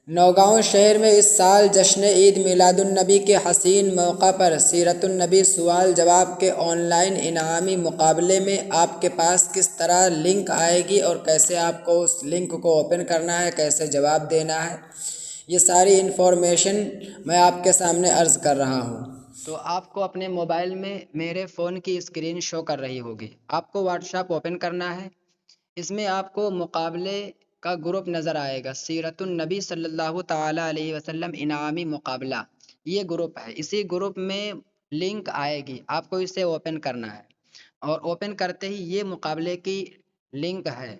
نوگاؤں شہر میں اس سال جشن عید میلاد النبی کے حسین موقع پر سیرت النبی سوال جواب کے آن لائن انعامی مقابلے میں آپ کے پاس کس طرح لنک آئے گی اور کیسے آپ کو اس لنک کو اوپن کرنا ہے، کیسے جواب دینا ہے، یہ ساری انفارمیشن میں آپ کے سامنے عرض کر رہا ہوں۔ تو آپ کو اپنے موبائل میں میرے فون کی اسکرین شو کر رہی ہوگی، آپ کو واٹس ایپ اوپن کرنا ہے۔ اس میں آپ کو مقابلے کا گروپ نظر آئے گا، سیرت النبی صلی اللہ تعالیٰ علیہ وسلم انعامی مقابلہ، یہ گروپ ہے۔ اسی گروپ میں لنک آئے گی، آپ کو اسے اوپن کرنا ہے اور اوپن کرتے ہی یہ مقابلے کی لنک ہے،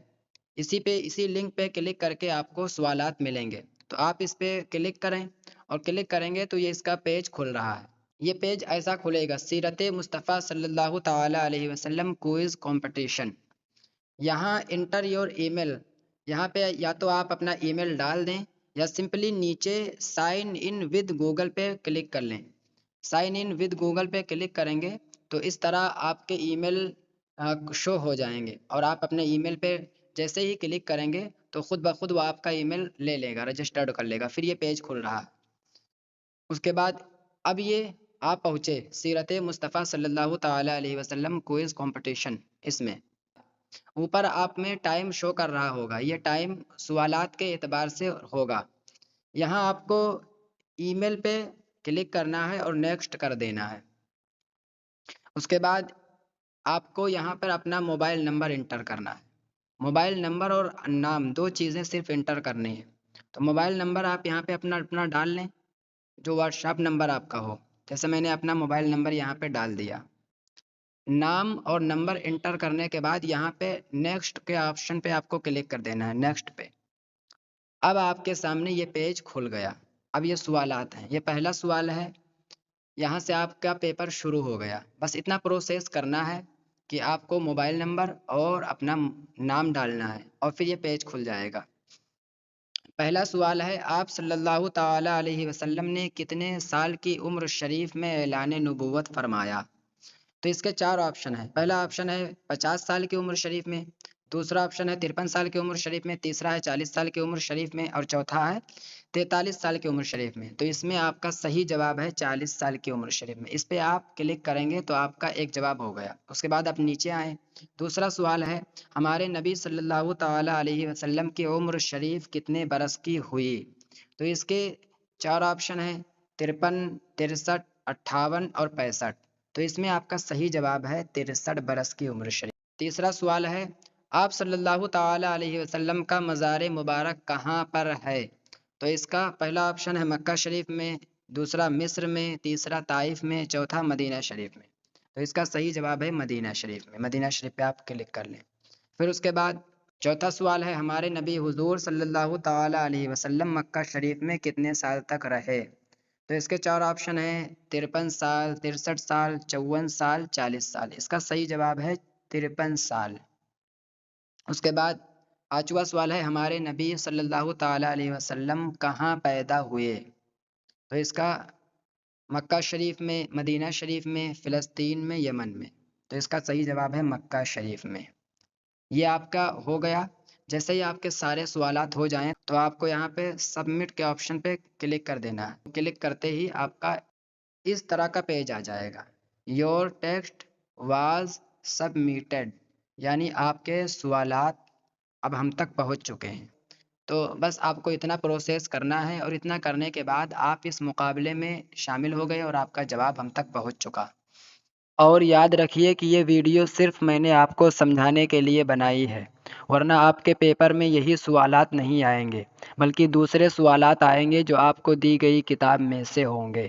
اسی لنک پہ کلک کر کے آپ کو سوالات ملیں گے۔ تو آپ اس پہ کلک کریں اور کلک کریں گے تو یہ اس کا پیج کھل رہا ہے۔ یہ پیج ایسا کھلے گا، سیرت مصطفیٰ صلی اللہ تعالیٰ علیہ وسلم کوئز کمپٹیشن۔ یہاں انٹر یور ای میل، یہاں پہ یا تو آپ اپنا ای میل ڈال دیں یا سمپلی نیچے سائن ان ود گوگل پہ کلک کر لیں۔ سائن ان ود گوگل پہ کلک کریں گے تو اس طرح آپ کے ای میل شو ہو جائیں گے اور آپ اپنے ای میل پہ جیسے ہی کلک کریں گے تو خود بخود وہ آپ کا ای میل لے لے گا، رجسٹرڈ کر لے گا، پھر یہ پیج کھل رہا۔ اس کے بعد اب یہ آپ پہنچے سیرت مصطفیٰ صلی اللہ تعالیٰ علیہ وسلم کوئز کمپٹیشن، اس میں اوپر آپ میں ٹائم شو کر رہا ہوگا، یہ ٹائم سوالات کے اعتبار سے ہوگا۔ یہاں آپ کو ای میل پہ کلک کرنا ہے اور نیکسٹ کر دینا ہے۔ اس کے بعد آپ کو یہاں پر اپنا موبائل نمبر انٹر کرنا ہے۔ موبائل نمبر اور نام دو چیزیں صرف انٹر کرنی ہیں۔ تو موبائل نمبر آپ یہاں پہ اپنا ڈال لیں جو واٹس ایپ نمبر آپ کا ہو، جیسے میں نے اپنا موبائل نمبر یہاں پہ ڈال دیا۔ نام اور نمبر انٹر کرنے کے بعد یہاں پہ نیکسٹ کے آپشن پہ آپ کو کلک کر دینا ہے، نیکسٹ پہ۔ اب آپ کے سامنے یہ پیج کھل گیا۔ اب یہ سوالات ہیں، یہ پہلا سوال ہے، یہاں سے آپ کا پیپر شروع ہو گیا۔ بس اتنا پروسیس کرنا ہے کہ آپ کو موبائل نمبر اور اپنا نام ڈالنا ہے اور پھر یہ پیج کھل جائے گا۔ پہلا سوال ہے، آپ صلی اللہ تعالیٰ علیہ وسلم نے کتنے سال کی عمر شریف میں اعلان نبوت فرمایا؟ تو اس کے چار آپشن ہیں۔ پہلا آپشن ہے 50 سال کی عمر شریف میں، دوسرا آپشن ہے 53 سال کی عمر شریف میں، تیسرا ہے 40 سال کی عمر شریف میں اور چوتھا ہے 43 سال کی عمر شریف میں۔ تو اس میں آپ کا صحیح جواب ہے 40 سال کی عمر شریف میں۔ اس پہ آپ کلک کریں گے تو آپ کا ایک جواب ہو گیا۔ اس کے بعد آپ نیچے آئیں، دوسرا سوال ہے، ہمارے نبی صلی اللہ تعالیٰ علیہ وسلم کی عمر شریف کتنے برس کی ہوئی؟ تو اس کے چار آپشن ہیں، 53، 63، 58 اور 65۔ تو اس میں آپ کا صحیح جواب ہے 63 برس کی عمر شریف۔ تیسرا سوال ہے، آپ صلی اللہ تعالیٰ علیہ وسلم کا مزار مبارک کہاں پر ہے؟ تو اس کا پہلا آپشن ہے مکہ شریف میں، دوسرا مصر میں، تیسرا طائف میں، چوتھا مدینہ شریف میں۔ تو اس کا صحیح جواب ہے مدینہ شریف میں، مدینہ شریف پہ آپ کلک کر لیں۔ پھر اس کے بعد چوتھا سوال ہے، ہمارے نبی حضور صلی اللہ تعالیٰ علیہ وسلم مکہ شریف میں کتنے سال تک رہے؟ تو اس کے چار آپشن ہیں، 53 سال، 63 سال، 54 سال، 40 سال۔ اس کا صحیح جواب ہے 53 سال۔ اس کے بعد پانچواں سوال ہے، ہمارے نبی صلی اللہ تعالیٰ علیہ وسلم کہاں پیدا ہوئے؟ تو اس کا مکہ شریف میں، مدینہ شریف میں، فلسطین میں، یمن میں۔ تو اس کا صحیح جواب ہے مکہ شریف میں۔ یہ آپ کا ہو گیا۔ جیسے ہی آپ کے سارے سوالات ہو جائیں تو آپ کو یہاں پہ سبمٹ کے آپشن پہ کلک کر دینا ہے۔ کلک کرتے ہی آپ کا اس طرح کا پیج آ جائے گا، یور ٹیکسٹ واز سبمیٹڈ، یعنی آپ کے سوالات اب ہم تک پہنچ چکے ہیں۔ تو بس آپ کو اتنا پروسیس کرنا ہے اور اتنا کرنے کے بعد آپ اس مقابلے میں شامل ہو گئے اور آپ کا جواب ہم تک پہنچ چکا۔ اور یاد رکھیے کہ یہ ویڈیو صرف میں نے آپ کو سمجھانے کے لیے بنائی ہے، ورنہ آپ کے پیپر میں یہی سوالات نہیں آئیں گے، بلکہ دوسرے سوالات آئیں گے جو آپ کو دی گئی کتاب میں سے ہوں گے۔